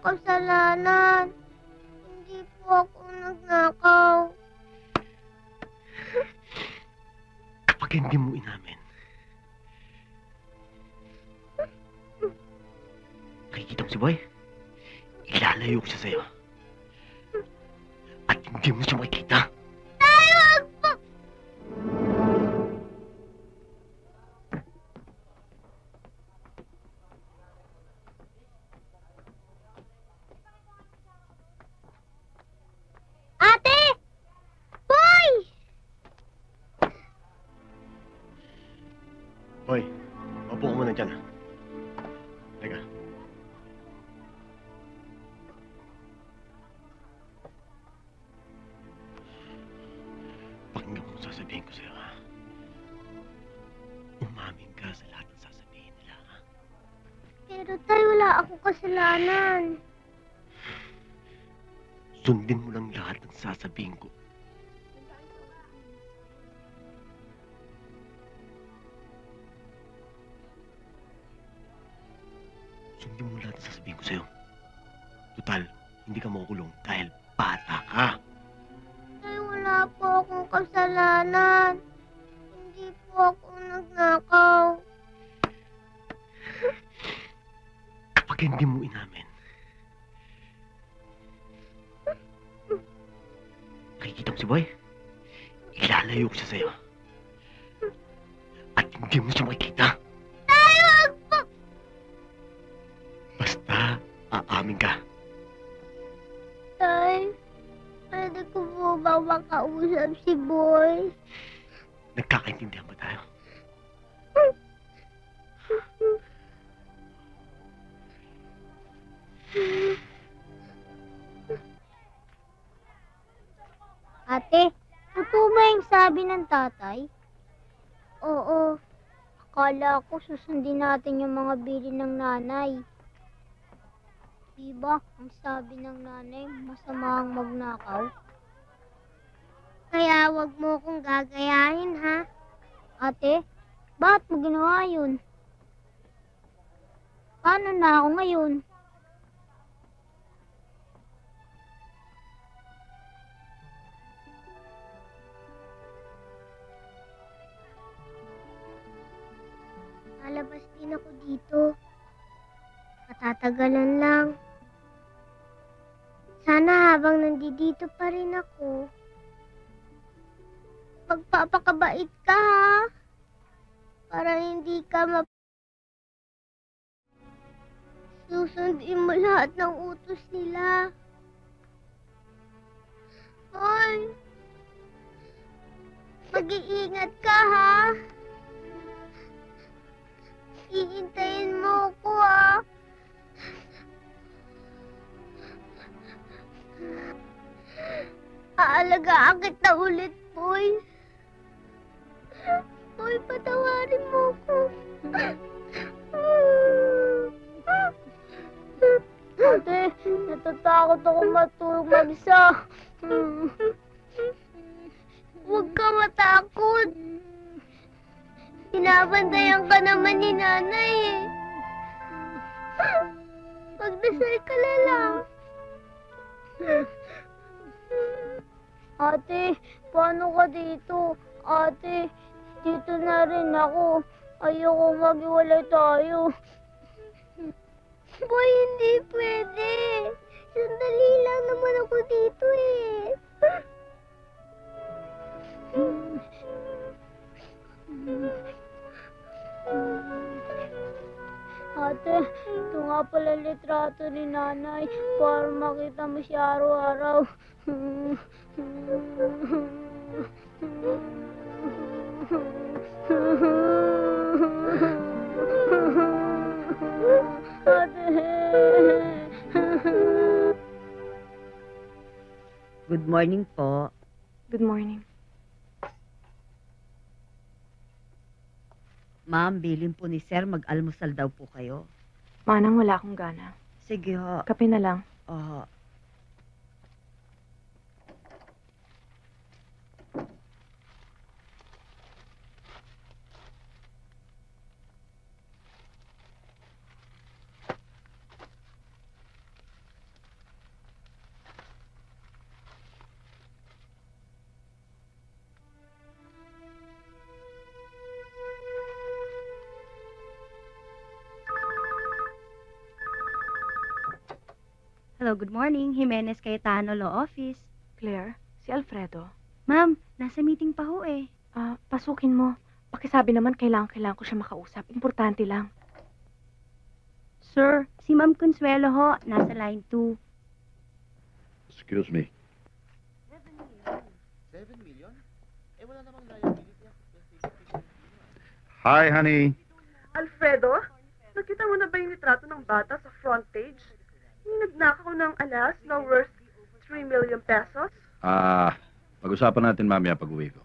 kasalanan. Hindi po ako nagnakaw. Kapag hindi mo inamin, nakikita mo si Boy? Ilalayo ko siya sa'yo. At hindi mo siya makikita. Tay, wag po! Ate! Boy! Boy, mabuo ka muna dyan, ha? Teka. Pakinggan mo kung sasabihin ko sa'yo, ha? Umamin ka sa lahat ng sasabihin nila, ha? Pero tay, wala akong kasalanan. Sundin mo lang lahat ng sasabihin ko. Sundin mo lahat ng sasabihin ko sa'yo. Total, hindi ka makukulong dahil bata ka. Tay, wala po akong kasalanan. Hindi po ako nagnakaw. Kapag hindi mo inamin, nakikita mo si Boy? Ilalayo ko siya sa'yo. At hindi mo siya makikita. Tay, wag po! Basta, aamin ka. Tay, pwede ko po ba makausap si Boy? Nagkakaintindihan ba tayo? Ate, totoo ba yung sabi ng tatay? Oo. Akala ko susundin natin yung mga bili ng nanay. Diba, ang sabi ng nanay, masama ang magnakaw? Kaya wag mo kong gagayahin, ha? Ate, bakit mo ginawa yun? Paano na ako ngayon? Lalabas din ako dito. Matatagalan lang. Sana habang nandito pa rin ako, magpapakabait ka, ha? Para hindi ka susundin mo lahat ng utos nila. Hoy! Mag-iingat ka, ha? Iintayin mo ako, ha? Aalagaan kita ulit, Boy. Boy, patawarin mo ko. Ate, natatakot ako matulog mag-isa. Huwag ka matakot. Binabantayan ka naman ni nanay, eh. Magdasal ka na lang. Ate, paano ka dito? Ate, dito na rin ako. Ayoko maghiwalay tayo. Boy, hindi pwede. Sandali lang naman ako dito, eh. Ate, ito nga pala litrato ni nanay para makita mo siya araw-araw. Good morning po. Good morning. Ma'am, bilin po ni Sir, mag-almusal daw po kayo. Manang, wala akong gana. Sige ho. Kape na lang. Oo. Hello, good morning. Jimenez Cayetano Law Office. Claire, si Alfredo. Ma'am, nasa meeting pa ho eh. Pasukin mo. Pakisabi naman kailangan ko siya makausap. Importante lang. Sir, si Ma'am Consuelo ho, nasa line 2. Excuse me. 7 million? Eh, wala namang liability. Hi, honey. Alfredo, nakita mo na ba yung litrato ng bata sa front page? Yung nagnakaw ng alas na worth 3 million pesos? Pag-usapan natin mamaya pag-uwi ko.